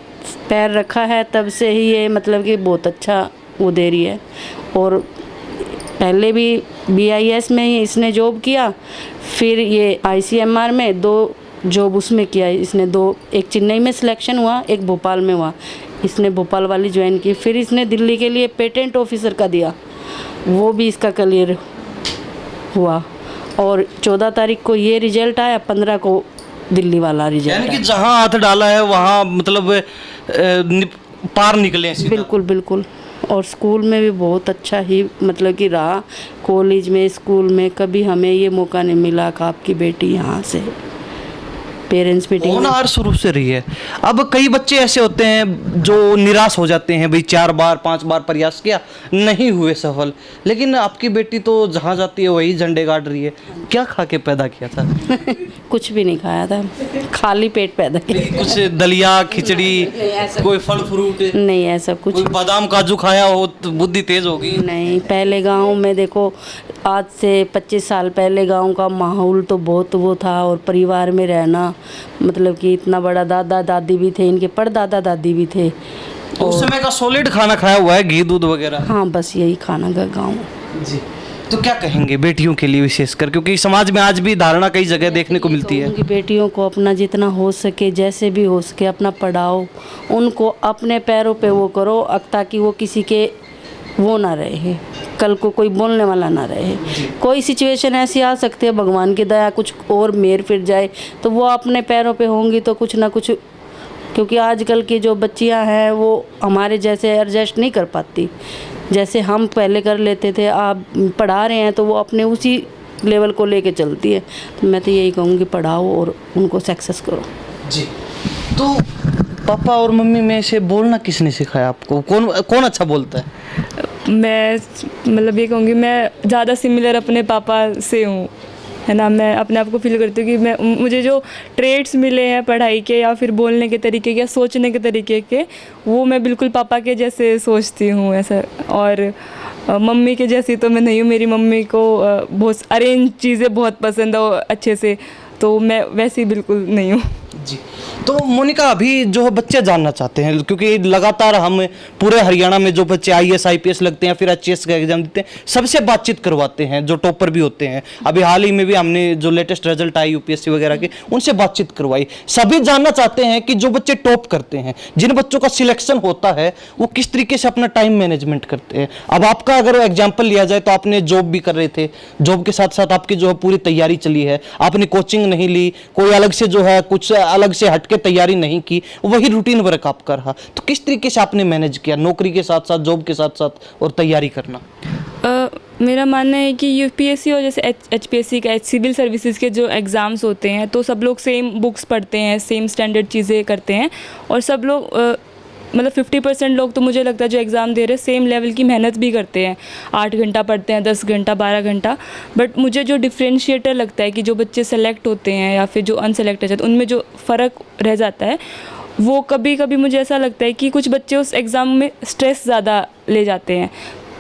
पैर रखा है, तब से ही ये मतलब कि बहुत अच्छा वो दे रही है। और पहले भी BIS में ही इसने जॉब किया, फिर ये ICMR में 2 जॉब उसमें किया इसने। 2, एक चेन्नई में सिलेक्शन हुआ, एक भोपाल में हुआ। इसने भोपाल वाली ज्वाइन की। फिर इसने दिल्ली के लिए पेटेंट ऑफिसर का दिया, वो भी इसका क्लियर हुआ। और 14 तारीख को ये रिजल्ट आया, 15 को दिल्ली वाला रिजल्ट। यानी कि जहां हाथ डाला है वहां मतलब पार निकले हैं सीधा। बिल्कुल बिल्कुल। और स्कूल में भी बहुत अच्छा ही मतलब कि रहा। कॉलेज में, स्कूल में कभी हमें ये मौका नहीं मिला कि आपकी बेटी यहाँ से पेरेंट्स मीटिंग। होनहार शुरू से रही है। अब कई बच्चे ऐसे होते हैं जो निराश हो जाते हैं, भाई 4 बार 5 बार प्रयास किया, नहीं हुए सफल। लेकिन आपकी बेटी तो जहाँ जाती है वही झंडे गाड़ रही है। क्या खा के पैदा किया था? कुछ भी नहीं खाया था, खाली पेट पैदा किया। कुछ दलिया खिचड़ी, कोई फल फ्रूट? नहीं, ऐसा कुछ कोई बादाम काजू खाया हो तो बुद्धि तेज होगी? नहीं। पहले गांव में देखो, आज से 25 साल पहले गांव का माहौल तो बहुत वो था। और परिवार में रहना, मतलब कि इतना बड़ा दादा दादी भी थे, इनके परदादा दादी भी थे। तो उस समय का सॉलिड खाना खाया हुआ है, घी दूध वगैरह? हाँ, बस यही खाना का गाँव। जी। तो क्या कहेंगे बेटियों के लिए विशेषकर, क्योंकि समाज में आज भी धारणा कई जगह देखने को मिलती है? उनकी बेटियों को अपना जितना हो सके, जैसे भी हो सके, अपना पढ़ाओ, उनको अपने पैरों पे वो करो, ताकि वो किसी के वो ना रहे, कल को कोई बोलने वाला ना रहे। कोई सिचुएशन ऐसी आ सकती है, भगवान की दया कुछ और मेर फिर जाए, तो वो अपने पैरों पे होंगी तो कुछ ना कुछ। क्योंकि आजकल की जो बच्चियां हैं वो हमारे जैसे एडजस्ट नहीं कर पाती, जैसे हम पहले कर लेते थे। आप पढ़ा रहे हैं तो वो अपने उसी लेवल को लेके चलती है। तो मैं तो यही कहूँगी, पढ़ाओ और उनको सक्सेस करो। जी। तो पापा और मम्मी में से बोलना किसने सिखाया आपको? कौन अच्छा बोलता है? मैं मतलब ये कहूँगी, मैं ज़्यादा सिमिलर अपने पापा से हूँ, है ना। मैं अपने आप को फील करती हूँ कि मुझे जो ट्रेड्स मिले हैं पढ़ाई के या फिर बोलने के तरीके के या सोचने के तरीके के, वो मैं बिल्कुल पापा के जैसे सोचती हूँ ऐसा। और मम्मी के जैसी तो मैं नहीं हूँ। मेरी मम्मी को बहुत अरेंज चीज़ें बहुत पसंद है अच्छे से, तो मैं वैसी बिल्कुल नहीं हूँ। जी। तो मोनिका, अभी जो बच्चे जानना चाहते हैं, क्योंकि लगातार हम पूरे हरियाणा में जो बच्चे IAS IPS लगते हैं, फिर HAS का एग्जाम देते हैं, सबसे बातचीत करवाते हैं, जो टॉपर भी होते हैं। अभी हाल ही में भी हमने जो लेटेस्ट रिजल्ट आए UPSC वगैरह के, उनसे बातचीत करवाई। सभी जानना चाहते हैं कि जो बच्चे टॉप करते हैं, जिन बच्चों का सिलेक्शन होता है, वो किस तरीके से अपना टाइम मैनेजमेंट करते हैं। अब आपका अगर एग्जाम्पल लिया जाए तो आपने जॉब भी कर रहे थे, जॉब के साथ साथ आपकी जो है पूरी तैयारी चली है, आपने कोचिंग नहीं ली, कोई अलग से जो है कुछ अलग से हटके तैयारी नहीं की, वही रूटीन वर्क आपका रहा। तो किस तरीके से आपने मैनेज किया नौकरी के साथ साथ, जॉब के साथ साथ और तैयारी करना? मेरा मानना है कि UPSC और जैसे HPSC का सिविल सर्विसेज के जो एग्ज़ाम्स होते हैं, तो सब लोग सेम बुक्स पढ़ते हैं, सेम स्टैंडर्ड चीज़ें करते हैं, और सब लोग मतलब 50% लोग तो मुझे लगता है जो एग्ज़ाम दे रहे हैं सेम लेवल की मेहनत भी करते हैं, 8 घंटा पढ़ते हैं, 10 घंटा, 12 घंटा। बट मुझे जो डिफ्रेंशिएटर लगता है कि जो बच्चे सेलेक्ट होते हैं या फिर जो अनसेलेक्ट हो जाते हैं, उनमें जो फ़र्क रह जाता है वो कभी कभी मुझे ऐसा लगता है कि कुछ बच्चे उस एग्ज़ाम में स्ट्रेस ज़्यादा ले जाते हैं।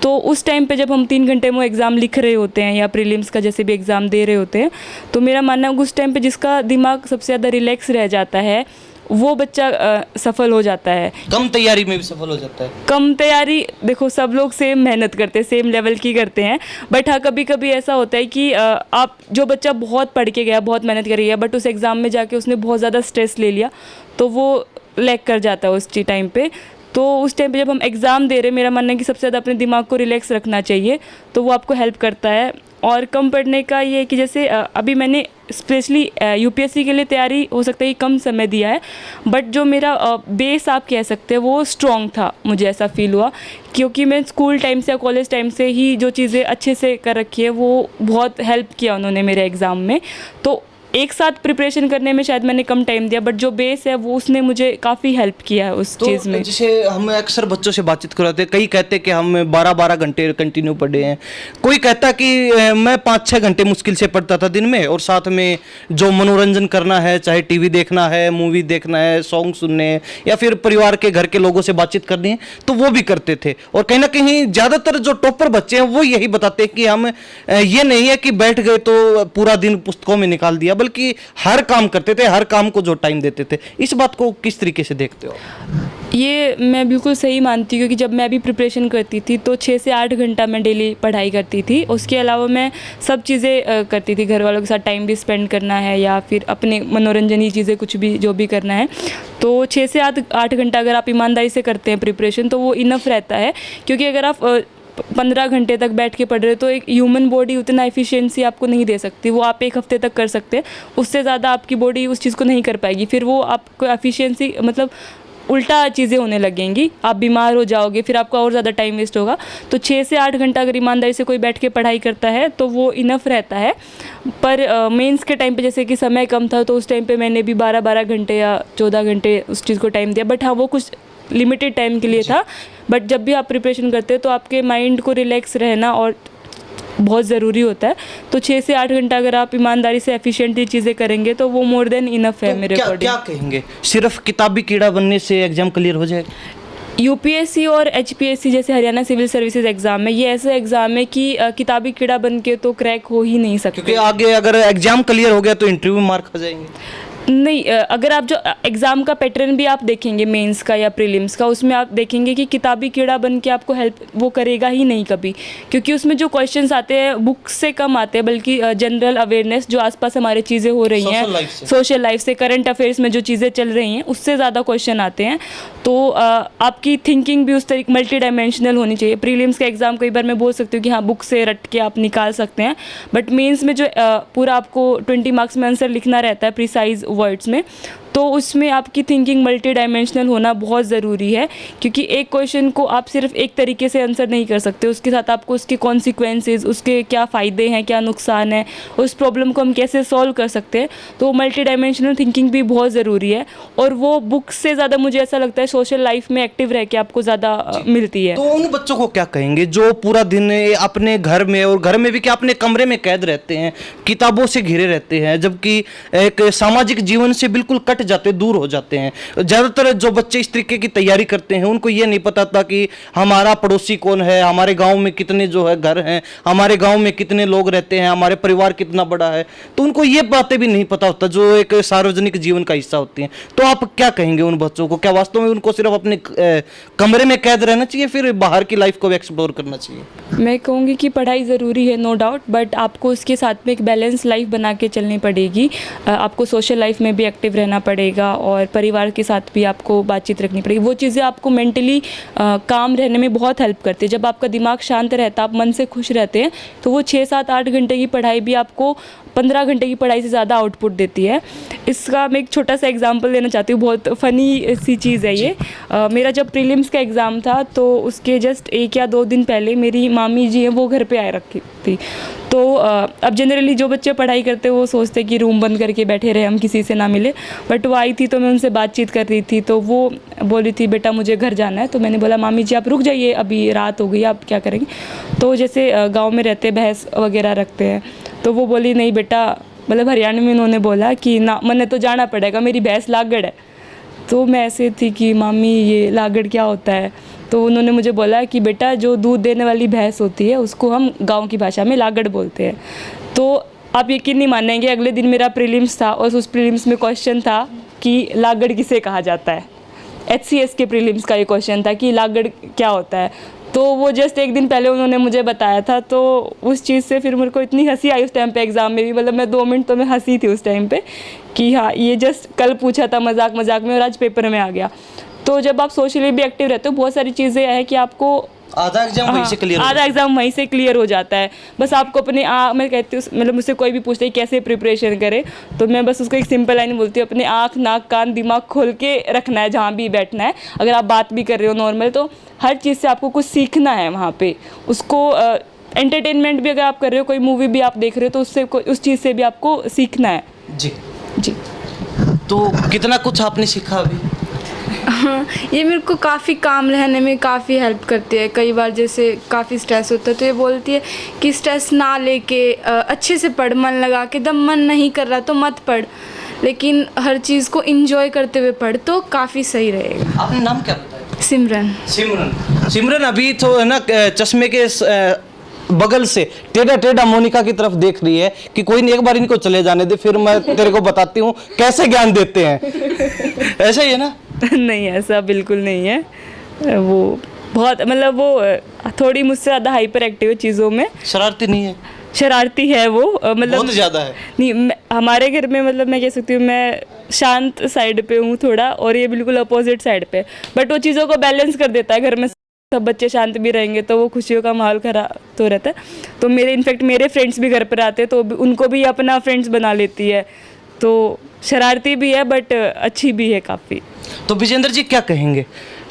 तो उस टाइम पे जब हम 3 घंटे में एग्ज़ाम लिख रहे होते हैं या प्रीलिम्स का जैसे भी एग्ज़ाम दे रहे होते हैं, तो मेरा मानना है उस टाइम पे जिसका दिमाग सबसे ज़्यादा रिलैक्स रह जाता है वो बच्चा सफल हो जाता है। कम तैयारी में भी सफल हो जाता है। कम तैयारी, देखो सब लोग सेम मेहनत करते हैं, सेम लेवल की करते हैं, बट हाँ कभी कभी ऐसा होता है कि आप जो बच्चा बहुत पढ़ के गया, बहुत मेहनत कर गया, बट उस एग्ज़ाम में जाके उसने बहुत ज़्यादा स्ट्रेस ले लिया तो वो लैग कर जाता है उस टाइम पे। तो उस टाइम पे जब हम एग्ज़ाम दे रहे हैं, मेरा मानना है कि सबसे ज़्यादा अपने दिमाग को रिलैक्स रखना चाहिए, तो वो आपको हेल्प करता है। और कम पढ़ने का ये है कि जैसे अभी मैंने स्पेशली यूपीएससी के लिए तैयारी हो सकता है कि कम समय दिया है, बट जो मेरा बेस आप कह सकते हैं वो स्ट्रॉन्ग था, मुझे ऐसा फील हुआ, क्योंकि मैं स्कूल टाइम से या कॉलेज टाइम से ही जो चीज़ें अच्छे से कर रखी है वो बहुत हेल्प किया उन्होंने मेरे एग्ज़ाम में। तो एक साथ प्रिपरेशन करने में शायद मैंने कम टाइम दिया, बट जो बेस है वो उसने मुझे काफ़ी हेल्प किया है उस चीज़ में। जैसे हम अक्सर बच्चों से बातचीत करवाते हैं, कई कहते हैं कि हम 12-12 घंटे कंटिन्यू पढ़े हैं, कोई कहता कि मैं 5-6 घंटे मुश्किल से पढ़ता था दिन में, और साथ में जो मनोरंजन करना है, चाहे टीवी देखना है, मूवी देखना है, सॉन्ग सुनने हैं, या फिर परिवार के घर के लोगों से बातचीत करनी है, तो वो भी करते थे। और कहीं ना कहीं ज़्यादातर जो टॉपर बच्चे हैं वो यही बताते हैं कि हम ये नहीं है कि बैठ गए तो पूरा दिन पुस्तकों में निकाल दिया, बल्कि हर काम करते थे, हर काम को जो टाइम देते थे। इस बात को किस तरीके से देखते हो? ये मैं बिल्कुल सही मानती हूँ, क्योंकि जब मैं भी प्रिपरेशन करती थी तो 6 से 8 घंटा मैं डेली पढ़ाई करती थी। उसके अलावा मैं सब चीज़ें करती थी, घर वालों के साथ टाइम भी स्पेंड करना है या फिर अपने मनोरंजन चीज़ें कुछ भी जो भी करना है। तो 6 से 8 घंटा अगर आप ईमानदारी से करते हैं प्रिपरेशन तो वो इनफ रहता है, क्योंकि अगर आप 15 घंटे तक बैठ के पढ़ रहे हो तो एक ह्यूमन बॉडी उतना एफिशिएंसी आपको नहीं दे सकती। वो आप 1 हफ्ते तक कर सकते हैं, उससे ज़्यादा आपकी बॉडी उस चीज़ को नहीं कर पाएगी। फिर वो आपको एफिशिएंसी मतलब उल्टा चीज़ें होने लगेंगी, आप बीमार हो जाओगे, फिर आपका और ज़्यादा टाइम वेस्ट होगा। तो 6 से 8 घंटा अगर ईमानदारी से कोई बैठ के पढ़ाई करता है तो वो इनफ रहता है। पर मेंस के टाइम पे जैसे कि समय कम था तो उस टाइम पे मैंने भी 12-12 घंटे या 14 घंटे उस चीज़ को टाइम दिया, बट हाँ वो कुछ लिमिटेड टाइम के लिए था। बट जब भी आप प्रिपरेशन करते हैं तो आपके माइंड को रिलैक्स रहना और बहुत ज़रूरी होता है। तो 6 से 8 घंटा अगर आप ईमानदारी से एफिशिएंटली चीज़ें करेंगे तो वो मोर देन इनफ है मेरे अकॉर्डिंग। क्या कहेंगे, सिर्फ किताबी कीड़ा बनने से एग्जाम क्लियर हो जाएगा? यूपीएससी और एचपीएससी जैसे हरियाणा सिविल सर्विसेज एग्ज़ाम है, ये ऐसा एग्ज़ाम है कि किताबी कीड़ा बन के तो क्रैक हो ही नहीं सकते। क्योंकि आगे अगर एग्जाम क्लियर हो गया तो इंटरव्यू में मार्क आ जाएंगे। नहीं, अगर आप जो एग्ज़ाम का पैटर्न भी आप देखेंगे मेंस का या प्रीलिम्स का, उसमें आप देखेंगे कि किताबी कीड़ा बन के आपको हेल्प वो करेगा ही नहीं कभी, क्योंकि उसमें जो क्वेश्चंस आते हैं बुक से कम आते हैं, बल्कि जनरल अवेयरनेस जो आसपास हमारे चीज़ें हो रही हैं, सोशल लाइफ से, करंट अफेयर्स में जो चीज़ें चल रही हैं उससे ज़्यादा क्वेश्चन आते हैं। तो आपकी थिंकिंग भी उस तरीके मल्टी डायमेंशनल होनी चाहिए। प्रीलिम्स का एग्ज़ाम कई बार मैं बोल सकती हूँ कि हाँ बुक से रट के आप निकाल सकते हैं, बट मेंस में जो पूरा आपको 20 मार्क्स में आंसर लिखना रहता है प्रिसाइज वर्ड्स में, तो उसमें आपकी थिंकिंग मल्टी डायमेंशनल होना बहुत ज़रूरी है, क्योंकि एक क्वेश्चन को आप सिर्फ एक तरीके से आंसर नहीं कर सकते, उसके साथ आपको उसके कॉन्सिक्वेंसेस, उसके क्या फ़ायदे हैं, क्या नुकसान है, उस प्रॉब्लम को हम कैसे सॉल्व कर सकते हैं। तो मल्टी डायमेंशनल थिंकिंग भी बहुत ज़रूरी है, और वो बुक से ज़्यादा मुझे ऐसा लगता है सोशल लाइफ में एक्टिव रह के आपको ज़्यादा मिलती है। तो उन बच्चों को क्या कहेंगे जो पूरा दिन अपने घर में, और घर में भी क्या अपने कमरे में कैद रहते हैं, किताबों से घिरे रहते हैं, जबकि एक सामाजिक जीवन से बिल्कुल कट जाते, दूर हो जाते हैं। ज़्यादातर जो बच्चे इस तरीके की तैयारी करते हैं उनको ये नहीं पता था कि हमारा पड़ोसी कौन है, हमारे गांव में कितने जो है घर हैं, हमारे गांव में कितने लोग रहते हैं, हमारे परिवार कितना बड़ा है, तो उनको ये बातें भी नहीं पता होता जो एक सार्वजनिक जीवन का हिस्सा होती हैं। तो आप क्या कहेंगे उन बच्चों को? क्या वास्तव में उनको सिर्फ अपने कमरे में कैद रहना चाहिए, फिर बाहर की लाइफ को भी एक्सप्लोर करना चाहिए? मैं कहूँगी कि पढ़ाई ज़रूरी है, नो डाउट, बट आपको उसके साथ में एक बैलेंस लाइफ बना के चलनी पड़ेगी। आपको सोशल लाइफ में भी एक्टिव रहना पड़ेगा और परिवार के साथ भी आपको बातचीत रखनी पड़ेगी। वो चीज़ें आपको मेंटली काम रहने में बहुत हेल्प करती है। जब आपका दिमाग शांत रहता है, आप मन से खुश रहते हैं, तो वो 6, 7, 8 घंटे की पढ़ाई भी आपको 15 घंटे की पढ़ाई से ज़्यादा आउटपुट देती है। इसका मैं एक छोटा सा एग्जांपल देना चाहती हूँ, बहुत फ़नी सी चीज़ है ये। मेरा जब प्रीलिम्स का एग्ज़ाम था तो उसके जस्ट 1 या 2 दिन पहले मेरी मामी जी हैं वो घर पे आए रखी थी। तो अब जनरली जो बच्चे पढ़ाई करते हैं वो सोचते हैं कि रूम बंद करके बैठे रहे, हम किसी से ना मिले। बट वो आई थी तो मैं उनसे बातचीत कर रही थी, तो वो बोल रही थी बेटा मुझे घर जाना है। तो मैंने बोला मामी जी आप रुक जाइए, अभी रात हो गई, आप क्या करेंगे। तो जैसे गाँव में रहते भैंस वगैरह रखते हैं, तो वो बोली नहीं बेटा, मतलब हरियाणा में उन्होंने बोला कि ना मैंने तो जाना पड़ेगा, मेरी भैंस लागड़ है। तो मैं ऐसे थी कि मामी ये लागड़ क्या होता है। तो उन्होंने मुझे बोला कि बेटा जो दूध देने वाली भैंस होती है उसको हम गांव की भाषा में लागड़ बोलते हैं। तो आप यकीन नहीं मानेंगे, अगले दिन मेरा प्रीलिम्स था और उस प्रीलिम्स में क्वेश्चन था कि लागड़ किसे कहा जाता है। HCS के प्रीलिम्स का ये क्वेश्चन था कि लागड़ क्या होता है। तो वो जस्ट 1 दिन पहले उन्होंने मुझे बताया था, तो उस चीज़ से फिर मेरे को इतनी हंसी आई उस टाइम पे एग्ज़ाम में भी, मतलब मैं 2 मिनट तो मैं हंसी थी उस टाइम पे कि हाँ ये जस्ट कल पूछा था मजाक मजाक में और आज पेपर में आ गया। तो जब आप सोशली भी एक्टिव रहते हो बहुत सारी चीज़ें हैं कि आपको आधा एग्जाम वहीं से क्लियर आधा एग्जाम वहीं से क्लियर हो जाता है। बस आपको अपने मैं कहती हूँ, मतलब मुझसे कोई भी पूछता है कैसे प्रिपरेशन करे, तो मैं बस उसको एक सिंपल लाइन बोलती हूँ, अपने आँख नाक कान दिमाग खोल के रखना है जहाँ भी बैठना है। अगर आप बात भी कर रहे हो नॉर्मल, तो हर चीज़ से आपको कुछ सीखना है वहाँ पे। उसको एंटरटेनमेंट भी अगर आप कर रहे हो, कोई मूवी भी आप देख रहे हो, तो उससे उस चीज़ से भी आपको सीखना है। जी जी। तो कितना कुछ आपने सीखा अभी? हाँ, ये मेरे को काफ़ी काम रहने में काफ़ी हेल्प करती है। कई बार जैसे काफ़ी स्ट्रेस होता है तो ये बोलती है कि स्ट्रेस ना लेके अच्छे से पढ़, मन लगा के। दम मन नहीं कर रहा तो मत पढ़, लेकिन हर चीज़ को इंजॉय करते हुए पढ़ तो काफ़ी सही रहेगा। आपने नाम क्या बताया? सिमरन। सिमरन अभी तो है ना चश्मे के बगल से टेढ़ा टेढ़ा मोनिका की तरफ देख रही है कि कोई नहीं, एक बार इनको चले जाने दे, फिर मैं तेरे को बताती हूँ कैसे ज्ञान देते हैं। ऐसा ही है ना? नहीं ऐसा बिल्कुल नहीं है। वो बहुत मतलब वो थोड़ी मुझसे ज़्यादा हाइपर एक्टिव है चीज़ों में। शरारती नहीं है? शरारती है वो, मतलब बहुत ज़्यादा है। नहीं हमारे घर में, मतलब मैं कह सकती हूँ मैं शांत साइड पे हूँ थोड़ा, और ये बिल्कुल अपोजिट साइड पे। बट वो चीज़ों को बैलेंस कर देता है। घर में सब बच्चे शांत भी रहेंगे तो वो खुशियों का माहौल खराब तो रहता है। तो मेरे इनफैक्ट मेरे फ्रेंड्स भी घर पर आते हैं तो उनको भी अपना फ्रेंड्स बना लेती है। तो शरारती भी है बट अच्छी भी है काफ़ी। तो विजेंद्र जी क्या कहेंगे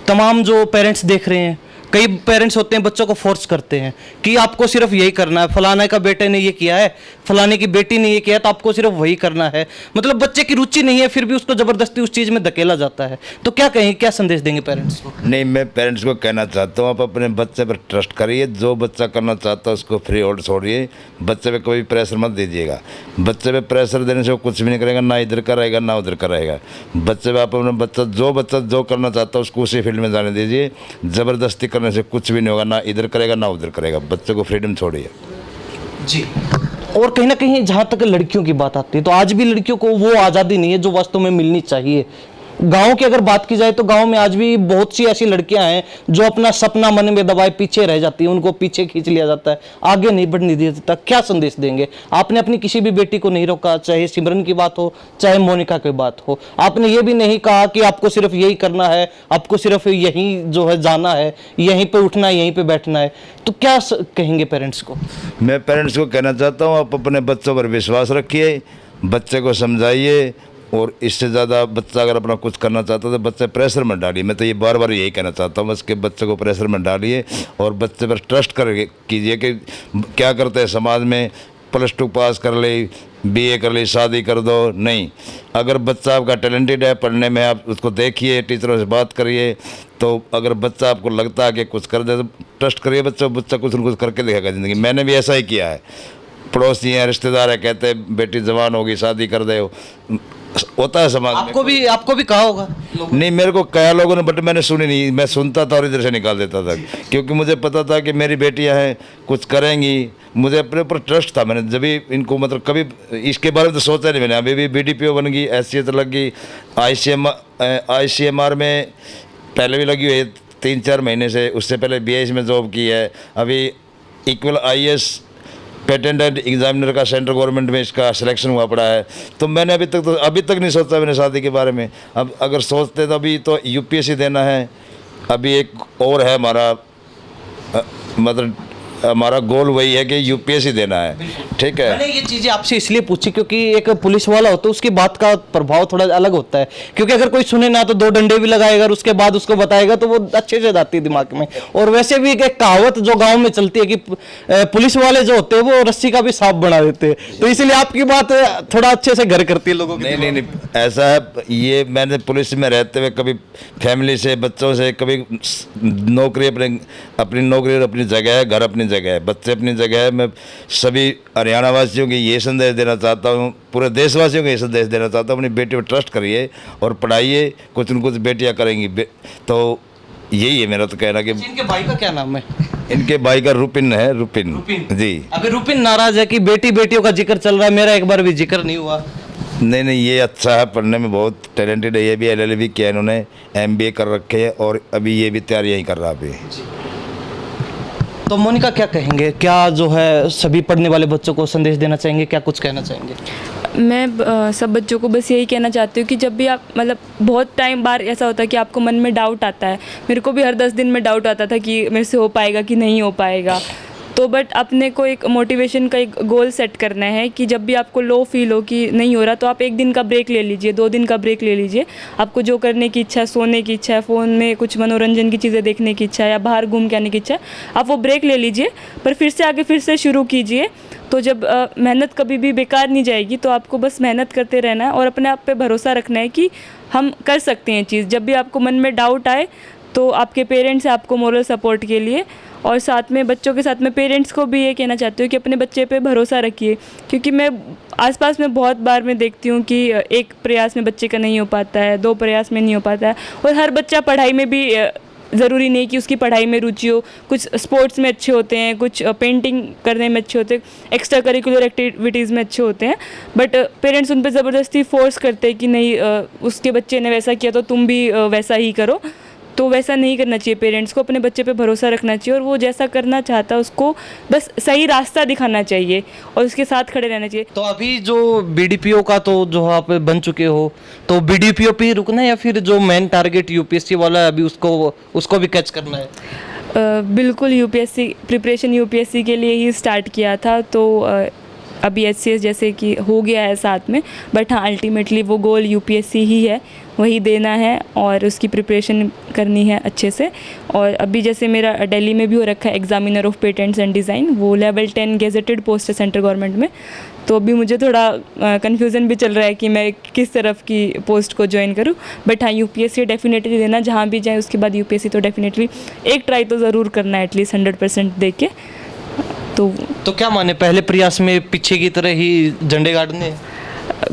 तमाम जो पेरेंट्स देख रहे हैं? कई पेरेंट्स होते हैं बच्चों को फोर्स करते हैं कि आपको सिर्फ यही करना है, फलाने का बेटे ने ये किया है, फलाने की बेटी ने ये किया है, तो आपको सिर्फ वही करना है। मतलब बच्चे की रुचि नहीं है फिर भी उसको जबरदस्ती उस चीज़ में धकेला जाता है। तो क्या कहेंगे, क्या संदेश देंगे पेरेंट्स को? नहीं, मैं पेरेंट्स को कहना चाहता हूँ आप अपने बच्चे पर ट्रस्ट करिए। जो बच्चा करना चाहता है उसको फ्री होल्ड छोड़िए। बच्चे पे कोई प्रेशर मत दीजिएगा। बच्चे पे प्रेशर देने से वो कुछ भी नहीं करेगा, ना इधर का रहेगा ना उधर का रहेगा। बच्चे पे आप अपने बच्चा जो करना चाहता है उसको उसी फील्ड में जाने दीजिए। ज़बरदस्ती करने से कुछ भी नहीं होगा, ना इधर करेगा ना उधर करेगा। बच्चे को फ्रीडम छोड़िए। जी। और कहीं ना कहीं जहाँ तक लड़कियों की बात आती है तो आज भी लड़कियों को वो आज़ादी नहीं है जो वास्तव में मिलनी चाहिए। गांव की अगर बात की जाए तो गांव में आज भी बहुत सी ऐसी लड़कियां हैं जो अपना सपना मन में दबाए पीछे रह जाती हैं, उनको पीछे खींच लिया जाता है, आगे नहीं बढ़ने दिया जाता। क्या संदेश देंगे? आपने अपनी किसी भी बेटी को नहीं रोका, चाहे सिमरन की बात हो चाहे मोनिका की बात हो। आपने ये भी नहीं कहा कि आपको सिर्फ यही करना है, आपको सिर्फ यही जो है जाना है, यहीं पे उठना है, यहीं पे बैठना है। तो क्या कहेंगे पेरेंट्स को? मैं पेरेंट्स को कहना चाहता हूँ आप अपने बच्चों पर विश्वास रखिए, बच्चे को समझाइए। और इससे ज़्यादा बच्चा अगर अपना कुछ करना चाहता है तो बच्चे प्रेशर में डालिए। मैं तो ये बार बार यही कहना चाहता हूँ बस कि बच्चे को प्रेशर में डालिए और बच्चे पर ट्रस्ट कर कीजिए कि क्या करते हैं समाज में। +2 पास कर ले, BA कर ले, शादी कर दो, नहीं। अगर बच्चा आपका टैलेंटेड है पढ़ने में, आप उसको देखिए, टीचरों से बात करिए। तो अगर बच्चा आपको लगता है कि कुछ कर दे तो ट्रस्ट करिए बच्चा कुछ न कुछ करके दिखेगा ज़िंदगी। मैंने भी ऐसा ही किया है। पड़ोसी हैं, रिश्तेदार है, कहते हैं बेटी जवान होगी शादी कर दे, होता है समाज में। आपको भी कहा होगा? नहीं, मेरे को कया लोगों ने, बट मैंने सुनी नहीं। मैं सुनता था और इधर से निकाल देता था क्योंकि मुझे पता था कि मेरी बेटियां हैं, कुछ करेंगी। मुझे अपने ऊपर ट्रस्ट था। मैंने जब भी इनको मतलब कभी इसके बारे में तो सोचा नहीं मैंने। अभी भी BDPO बन गई, हैसियत लग गई, ICMR में पहले भी लगी हुई है 3-4 महीने से। उससे पहले BIS में जॉब की है। अभी इक्वल IAS पेटेंट एग्जामिनर का सेंट्रल गवर्नमेंट में इसका सिलेक्शन हुआ पड़ा है। तो मैंने अभी तक नहीं सोचा मैंने शादी के बारे में। अब अगर सोचते तो अभी तो UPSC देना है। अभी एक और है हमारा मतलब हमारा गोल वही है कि यूपीएससी देना है, ठीक है। मैंने ये चीजें आपसे इसलिए पूछी क्योंकि एक पुलिस वाला होता है उसकी बात का प्रभाव थोड़ा अलग होता है, क्योंकि अगर कोई सुने ना तो 2 डंडे भी लगाएगा और उसके बाद उसको बताएगा तो वो अच्छे से जाती है दिमाग में। और वैसे भी एक कहावत जो गांव में चलती है कि पुलिस वाले जो होते हैं वो रस्सी का भी सांप बना देते हैं, तो इसलिए आपकी बात थोड़ा अच्छे से घर करती है लोगों की। नहीं, ऐसा है, ये मैंने पुलिस में रहते हुए कभी फैमिली से, बच्चों से, कभी नौकरी अपनी नौकरी अपनी जगह है, घर अपनी जगह है, बच्चे अपनी जगह है। मैं सभी हरियाणा वासियों को ये संदेश देना चाहता हूँ, पूरे देशवासियों को ये संदेश देना चाहता हूँ, अपनी बेटी पर ट्रस्ट करिए और पढ़ाइए, कुछ न कुछ बेटियाँ करेंगी। तो यही है मेरा तो कहना कि इनके भाई का क्या नाम है? इनके भाई का रुपिन है, रुपिन जी। अभी रुपिन नाराज है कि बेटियों का जिक्र चल रहा है, मेरा एक बार भी जिक्र नहीं हुआ। नहीं, ये अच्छा है, पढ़ने में बहुत टैलेंटेड है। ये भी LLB किया इन्होंने, MBA कर रखे है और अभी ये भी तैयारियाँ ही कर रहा अभी। तो मोनिका क्या कहेंगे, क्या जो है सभी पढ़ने वाले बच्चों को संदेश देना चाहेंगे, क्या कुछ कहना चाहेंगे? मैं सब बच्चों को बस यही कहना चाहती हूँ कि जब भी आप मतलब बहुत टाइम बार ऐसा होता है कि आपको मन में डाउट आता है, मेरे को भी हर 10 दिन में डाउट आता था कि मेरे से हो पाएगा कि नहीं हो पाएगा, तो बट अपने को एक मोटिवेशन का एक गोल सेट करना है कि जब भी आपको लो फील हो कि नहीं हो रहा तो आप 1 दिन का ब्रेक ले लीजिए, 2 दिन का ब्रेक ले लीजिए। आपको जो करने की इच्छा है, सोने की इच्छा है, फ़ोन में कुछ मनोरंजन की चीज़ें देखने की इच्छा है या बाहर घूम के आने की इच्छा है, आप वो ब्रेक ले लीजिए, पर फिर से आगे फिर से शुरू कीजिए। तो जब मेहनत कभी भी बेकार नहीं जाएगी, तो आपको बस मेहनत करते रहना है और अपने आप पे भरोसा रखना है कि हम कर सकते हैं चीज़। जब भी आपको मन में डाउट आए तो आपके पेरेंट्स हैं आपको मोरल सपोर्ट के लिए, और साथ में बच्चों के साथ में पेरेंट्स को भी ये कहना चाहती हूँ कि अपने बच्चे पे भरोसा रखिए, क्योंकि मैं आसपास में बहुत बार मैं देखती हूँ कि 1 प्रयास में बच्चे का नहीं हो पाता है, 2 प्रयास में नहीं हो पाता है। और हर बच्चा पढ़ाई में भी ज़रूरी नहीं कि उसकी पढ़ाई में रुचि हो, कुछ स्पोर्ट्स में अच्छे होते हैं, कुछ पेंटिंग करने में अच्छे होते हैं, एक्स्ट्रा करिकुलर एक्टिविटीज़ में अच्छे होते हैं, बट पेरेंट्स उन पर ज़बरदस्ती फोर्स करते हैं कि नहीं उसके बच्चे ने वैसा किया तो तुम भी वैसा ही करो। तो वैसा नहीं करना चाहिए, पेरेंट्स को अपने बच्चे पे भरोसा रखना चाहिए और वो जैसा करना चाहता है उसको बस सही रास्ता दिखाना चाहिए और उसके साथ खड़े रहना चाहिए। तो अभी जो BDPO का तो जो आप बन चुके हो, तो BDPO पे ही रुकना है या फिर जो मेन टारगेट UPSC वाला है अभी उसको भी कैच करना है? बिल्कुल UPSC प्रिपरेशन UPSC के लिए ही स्टार्ट किया था, तो अभी HCS जैसे कि हो गया है साथ में, बट हाँ अल्टीमेटली वो गोल UPSC ही है, वही देना है और उसकी प्रिपरेशन करनी है अच्छे से। और अभी जैसे मेरा दिल्ली में भी हो रखा है examiner of patents and design, वो लेवल 10 गेजेटेड पोस्ट है सेंट्रल गवर्नमेंट में, तो अभी मुझे थोड़ा कन्फ्यूज़न भी चल रहा है कि मैं किस तरफ की पोस्ट को ज्वाइन करूं, बट हाँ UPSC डेफिनेटली देना, जहाँ भी जाए उसके बाद UPSC तो डेफिनेटली एक ट्राई तो ज़रूर करना है एटलीस्ट 100% दे के। तो क्या माने, पहले प्रयास में पीछे की तरह ही झंडे गाड़ने?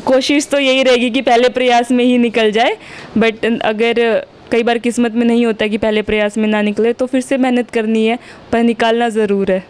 कोशिश तो यही रहेगी कि पहले प्रयास में ही निकल जाए, बट अगर कई बार किस्मत में नहीं होता कि पहले प्रयास में ना निकले तो फिर से मेहनत करनी है, पर निकालना ज़रूर है।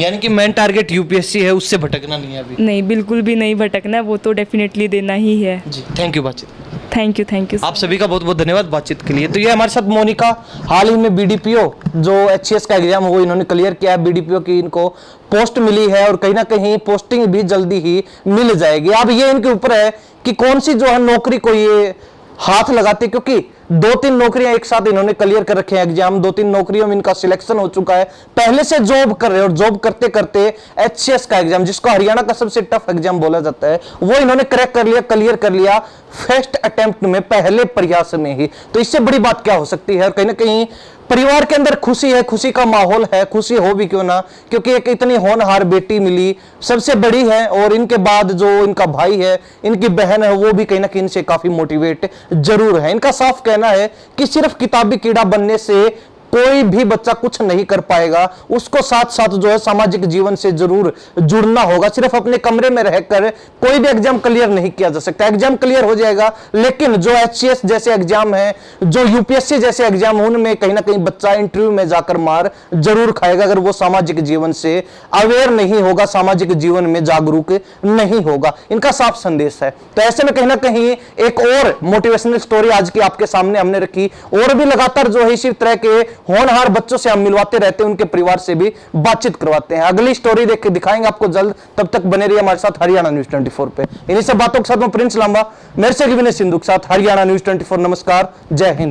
यानी कि मेन टारगेट UPSC है, उससे भटकना नहीं है अभी? नहीं, बिल्कुल भी नहीं भटकना है, वो तो डेफिनेटली देना ही है। जी, थैंक यू बातचीत। थैंक यू आप सभी का बहुत बहुत धन्यवाद बातचीत के लिए। तो ये हमारे साथ मोनिका, हाल ही में BDPO जो HCS का एग्जाम वो इन्होंने क्लियर किया है, BDPO की इनको पोस्ट मिली है और कहीं ना कहीं पोस्टिंग भी जल्दी ही मिल जाएगी। अब ये इनके ऊपर है कि कौन सी जो है नौकरी को ये हाथ लगाते, क्योंकि 2-3 नौकरियां एक साथ इन्होंने क्लियर कर रखे हैं एग्जाम, 2-3 नौकरियों में इनका सिलेक्शन हो चुका है, पहले से जॉब कर रहे हैं और जॉब करते करते HCS का एग्जाम, जिसको हरियाणा का सबसे टफ एग्जाम बोला जाता है, वो इन्होंने क्रैक कर लिया, क्लियर कर लिया फर्स्ट अटेम्प्ट में, पहले प्रयास में ही। तो इससे बड़ी बात क्या हो सकती है? और कहीं ना कहीं परिवार के अंदर खुशी है, खुशी का माहौल है, खुशी हो भी क्यों ना, क्योंकि एक इतनी होनहार बेटी मिली, सबसे बड़ी है, और इनके बाद जो इनका भाई है, इनकी बहन है, वो भी कहीं ना कहीं इनसे काफी मोटिवेट जरूर है। इनका साफ कहना है कि सिर्फ किताबी कीड़ा बनने से कोई भी बच्चा कुछ नहीं कर पाएगा, उसको साथ साथ जो है सामाजिक जीवन से जरूर जुड़ना होगा। सिर्फ अपने कमरे में रहकर कोई भी एग्जाम क्लियर नहीं किया जा सकता। एग्जाम क्लियर हो जाएगा, लेकिन जो HCS जैसे एग्जाम है, जो UPSC जैसे एग्जाम, उनमें कहीं ना कहीं बच्चा इंटरव्यू में जाकर मार जरूर खाएगा अगर वो सामाजिक जीवन से अवेयर नहीं होगा, सामाजिक जीवन में जागरूक नहीं होगा। इनका साफ संदेश है। तो ऐसे में कहीं ना कहीं एक और मोटिवेशनल स्टोरी आज की आपके सामने हमने रखी, और भी लगातार जो है इसी तरह के होनहार बच्चों से हम मिलवाते रहते हैं, उनके परिवार से भी बातचीत करवाते हैं। अगली स्टोरी देख के दिखाएंगे आपको जल्द, तब तक बने रहिए हमारे साथ हरियाणा न्यूज 24 पे। इन्हीं सब बातों के साथ मैं प्रिंस लांबा, मेरे से विनय सिंधु के साथ हरियाणा न्यूज 24। नमस्कार, जय हिंद।